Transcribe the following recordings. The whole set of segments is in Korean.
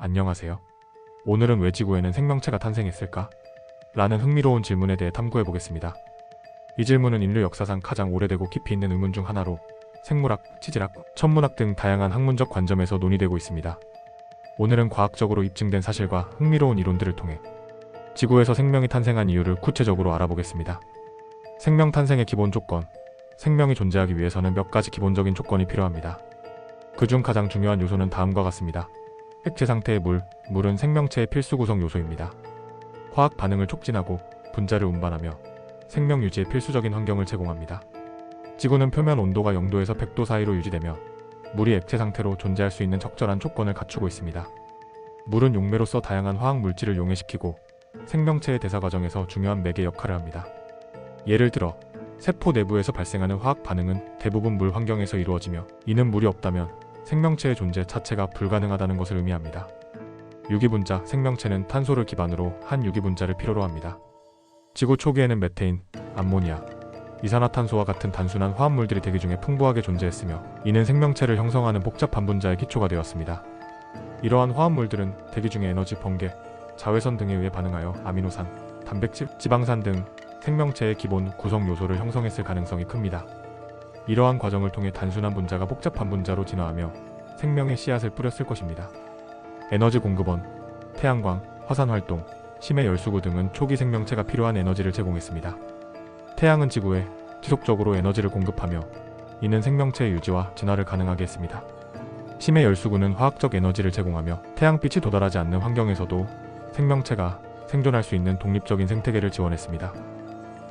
안녕하세요. 오늘은 왜 지구에는 생명체가 탄생했을까? 라는 흥미로운 질문에 대해 탐구해 보겠습니다. 이 질문은 인류 역사상 가장 오래되고 깊이 있는 의문 중 하나로 생물학, 치질학, 천문학 등 다양한 학문적 관점에서 논의되고 있습니다. 오늘은 과학적으로 입증된 사실과 흥미로운 이론들을 통해 지구에서 생명이 탄생한 이유를 구체적으로 알아보겠습니다. 생명 탄생의 기본 조건. 생명이 존재하기 위해서는 몇 가지 기본적인 조건이 필요합니다. 그중 가장 중요한 요소는 다음과 같습니다. 액체 상태의 물. 물은 생명체의 필수 구성 요소입니다. 화학 반응을 촉진하고 분자를 운반하며 생명 유지에 필수적인 환경을 제공합니다. 지구는 표면 온도가 0도에서 100도 사이로 유지되며 물이 액체 상태로 존재할 수 있는 적절한 조건을 갖추고 있습니다. 물은 용매로서 다양한 화학 물질을 용해시키고 생명체의 대사 과정에서 중요한 매개 역할을 합니다. 예를 들어 세포 내부에서 발생하는 화학 반응은 대부분 물 환경에서 이루어지며, 이는 물이 없다면 생명체의 존재 자체가 불가능하다는 것을 의미합니다. 유기분자. 생명체는 탄소를 기반으로 한 유기분자를 필요로 합니다. 지구 초기에는 메테인, 암모니아, 이산화탄소와 같은 단순한 화합물들이 대기 중에 풍부하게 존재했으며, 이는 생명체를 형성하는 복잡한 분자의 기초가 되었습니다. 이러한 화합물들은 대기 중의 에너지, 번개, 자외선 등에 의해 반응하여 아미노산, 단백질, 지방산 등 생명체의 기본 구성 요소를 형성했을 가능성이 큽니다. 이러한 과정을 통해 단순한 분자가 복잡한 분자로 진화하며 생명의 씨앗을 뿌렸을 것입니다. 에너지 공급원. 태양광, 화산활동, 심해 열수구 등은 초기 생명체가 필요한 에너지를 제공했습니다. 태양은 지구에 지속적으로 에너지를 공급하며, 이는 생명체의 유지와 진화를 가능하게 했습니다. 심해 열수구는 화학적 에너지를 제공하며 태양빛이 도달하지 않는 환경에서도 생명체가 생존할 수 있는 독립적인 생태계를 지원했습니다.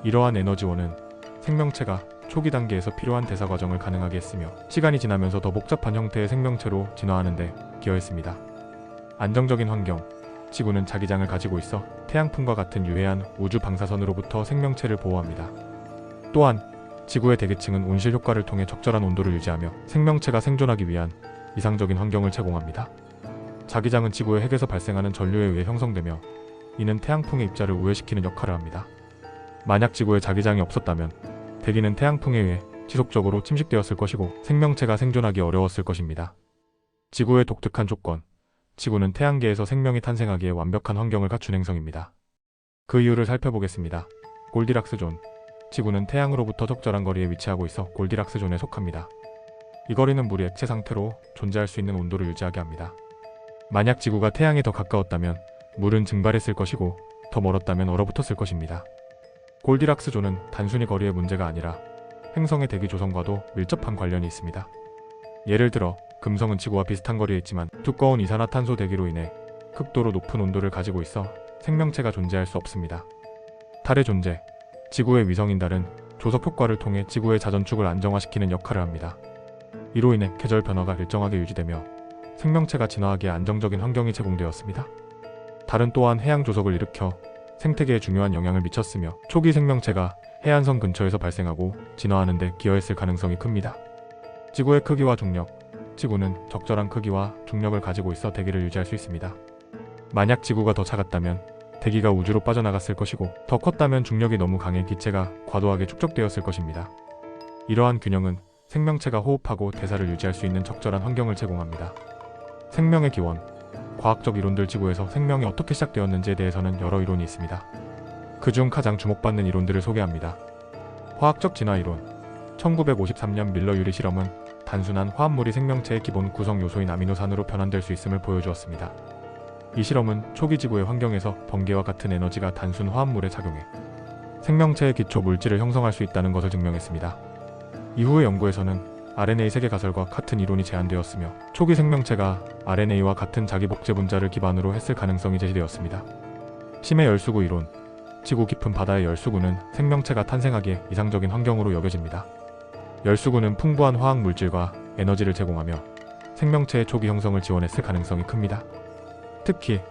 이러한 에너지원은 생명체가 초기 단계에서 필요한 대사 과정을 가능하게 했으며, 시간이 지나면서 더 복잡한 형태의 생명체로 진화하는 데 기여했습니다. 안정적인 환경. 지구는 자기장을 가지고 있어 태양풍과 같은 유해한 우주 방사선으로부터 생명체를 보호합니다. 또한 지구의 대기층은 온실 효과를 통해 적절한 온도를 유지하며 생명체가 생존하기 위한 이상적인 환경을 제공합니다. 자기장은 지구의 핵에서 발생하는 전류에 의해 형성되며, 이는 태양풍의 입자를 우회시키는 역할을 합니다. 만약 지구에 자기장이 없었다면 대기는 태양풍에 의해 지속적으로 침식되었을 것이고 생명체가 생존하기 어려웠을 것입니다. 지구의 독특한 조건. 지구는 태양계에서 생명이 탄생하기에 완벽한 환경을 갖춘 행성입니다. 그 이유를 살펴보겠습니다. 골디락스 존. 지구는 태양으로부터 적절한 거리에 위치하고 있어 골디락스 존에 속합니다. 이 거리는 물이 액체 상태로 존재할 수 있는 온도를 유지하게 합니다. 만약 지구가 태양에 더 가까웠다면 물은 증발했을 것이고, 더 멀었다면 얼어붙었을 것입니다. 골디락스 존은 단순히 거리의 문제가 아니라 행성의 대기 조성과도 밀접한 관련이 있습니다. 예를 들어 금성은 지구와 비슷한 거리에 있지만 두꺼운 이산화탄소 대기로 인해 극도로 높은 온도를 가지고 있어 생명체가 존재할 수 없습니다. 달의 존재. 지구의 위성인 달은 조석 효과를 통해 지구의 자전축을 안정화시키는 역할을 합니다. 이로 인해 계절 변화가 일정하게 유지되며 생명체가 진화하기에 안정적인 환경이 제공되었습니다. 달은 또한 해양 조석을 일으켜 생태계에 중요한 영향을 미쳤으며, 초기 생명체가 해안선 근처에서 발생하고 진화하는 데 기여했을 가능성이 큽니다. 지구의 크기와 중력. 지구는 적절한 크기와 중력을 가지고 있어 대기를 유지할 수 있습니다. 만약 지구가 더 작았다면 대기가 우주로 빠져나갔을 것이고, 더 컸다면 중력이 너무 강해 기체가 과도하게 축적되었을 것입니다. 이러한 균형은 생명체가 호흡하고 대사를 유지할 수 있는 적절한 환경을 제공합니다. 생명의 기원. 과학적 이론들. 지구에서 생명이 어떻게 시작되었는지에 대해서는 여러 이론이 있습니다. 그중 가장 주목받는 이론들을 소개합니다. 화학적 진화 이론. 1953년 밀러 유리 실험은 단순한 화합물이 생명체의 기본 구성 요소인 아미노산으로 변환될 수 있음을 보여주었습니다. 이 실험은 초기 지구의 환경에서 번개와 같은 에너지가 단순 화합물에 작용해 생명체의 기초 물질을 형성할 수 있다는 것을 증명했습니다. 이후의 연구에서는 RNA 세계 가설과 같은 이론이 제안되었으며, 초기 생명체가 RNA와 같은 자기 복제 분자를 기반으로 했을 가능성이 제시되었습니다. 심해 열수구 이론. 지구 깊은 바다의 열수구는 생명체가 탄생하기에 이상적인 환경으로 여겨집니다. 열수구는 풍부한 화학 물질과 에너지를 제공하며 생명체의 초기 형성을 지원했을 가능성이 큽니다. 특히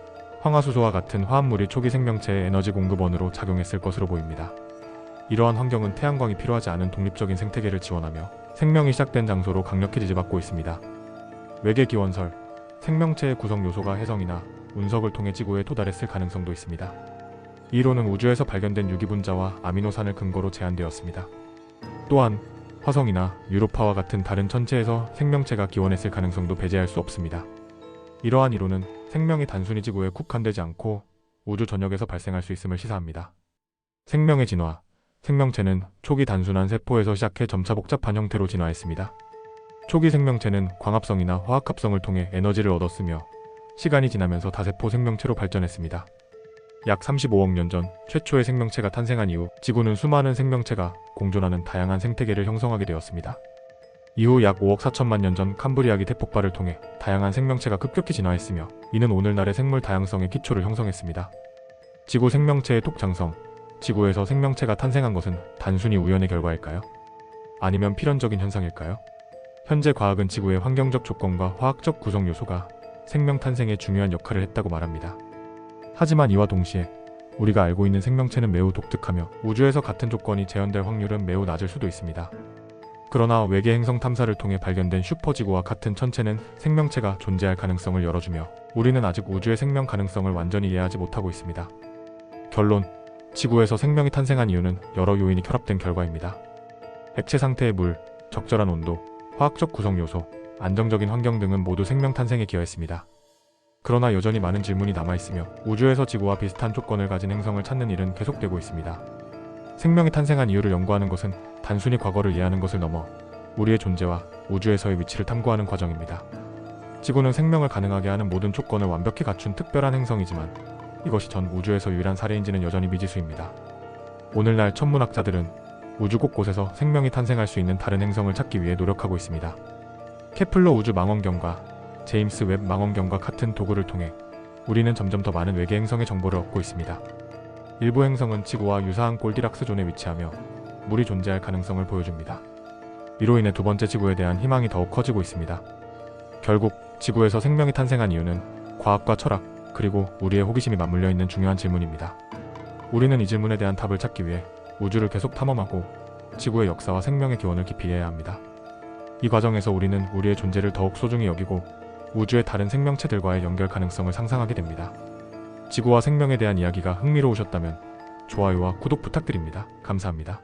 황화수소와 같은 화합물이 초기 생명체의 에너지 공급원으로 작용했을 것으로 보입니다. 이러한 환경은 태양광이 필요하지 않은 독립적인 생태계를 지원하며 생명이 시작된 장소로 강력히 지지받고 있습니다. 외계 기원설. 생명체의 구성 요소가 해성이나 운석을 통해 지구에 도달했을 가능성도 있습니다. 이 이론은 우주에서 발견된 유기분자와 아미노산을 근거로 제안되었습니다. 또한 화성이나 유로파와 같은 다른 천체에서 생명체가 기원했을 가능성도 배제할 수 없습니다. 이러한 이론은 생명이 단순히 지구에 국한되지 않고 우주 전역에서 발생할 수 있음을 시사합니다. 생명의 진화. 생명체는 초기 단순한 세포에서 시작해 점차 복잡한 형태로 진화했습니다. 초기 생명체는 광합성이나 화학합성을 통해 에너지를 얻었으며 시간이 지나면서 다세포 생명체로 발전했습니다. 약 35억 년 전 최초의 생명체가 탄생한 이후 지구는 수많은 생명체가 공존하는 다양한 생태계를 형성하게 되었습니다. 이후 약 5억 4천만 년 전 캄브리아기 대폭발을 통해 다양한 생명체가 급격히 진화했으며 이는 오늘날의 생물 다양성의 기초를 형성했습니다. 지구 생명체의 독창성. 지구에서 생명체가 탄생한 것은 단순히 우연의 결과일까요? 아니면 필연적인 현상일까요? 현재 과학은 지구의 환경적 조건과 화학적 구성 요소가 생명 탄생에 중요한 역할을 했다고 말합니다. 하지만 이와 동시에 우리가 알고 있는 생명체는 매우 독특하며 우주에서 같은 조건이 재현될 확률은 매우 낮을 수도 있습니다. 그러나 외계 행성 탐사를 통해 발견된 슈퍼지구와 같은 천체는 생명체가 존재할 가능성을 열어주며 우리는 아직 우주의 생명 가능성을 완전히 이해하지 못하고 있습니다. 결론. 지구에서 생명이 탄생한 이유는 여러 요인이 결합된 결과입니다. 액체 상태의 물, 적절한 온도, 화학적 구성 요소, 안정적인 환경 등은 모두 생명 탄생에 기여했습니다. 그러나 여전히 많은 질문이 남아있으며 우주에서 지구와 비슷한 조건을 가진 행성을 찾는 일은 계속되고 있습니다. 생명이 탄생한 이유를 연구하는 것은 단순히 과거를 이해하는 것을 넘어 우리의 존재와 우주에서의 위치를 탐구하는 과정입니다. 지구는 생명을 가능하게 하는 모든 조건을 완벽히 갖춘 특별한 행성이지만 이것이 전 우주에서 유일한 사례인지는 여전히 미지수입니다. 오늘날 천문학자들은 우주 곳곳에서 생명이 탄생할 수 있는 다른 행성을 찾기 위해 노력하고 있습니다. 케플러 우주 망원경과 제임스 웹 망원경과 같은 도구를 통해 우리는 점점 더 많은 외계 행성의 정보를 얻고 있습니다. 일부 행성은 지구와 유사한 골디락스 존에 위치하며 물이 존재할 가능성을 보여줍니다. 이로 인해 두 번째 지구에 대한 희망이 더욱 커지고 있습니다. 결국 지구에서 생명이 탄생한 이유는 과학과 철학 그리고 우리의 호기심이 맞물려 있는 중요한 질문입니다. 우리는 이 질문에 대한 답을 찾기 위해 우주를 계속 탐험하고 지구의 역사와 생명의 기원을 깊이 이해해야 합니다. 이 과정에서 우리는 우리의 존재를 더욱 소중히 여기고 우주의 다른 생명체들과의 연결 가능성을 상상하게 됩니다. 지구와 생명에 대한 이야기가 흥미로우셨다면 좋아요와 구독 부탁드립니다. 감사합니다.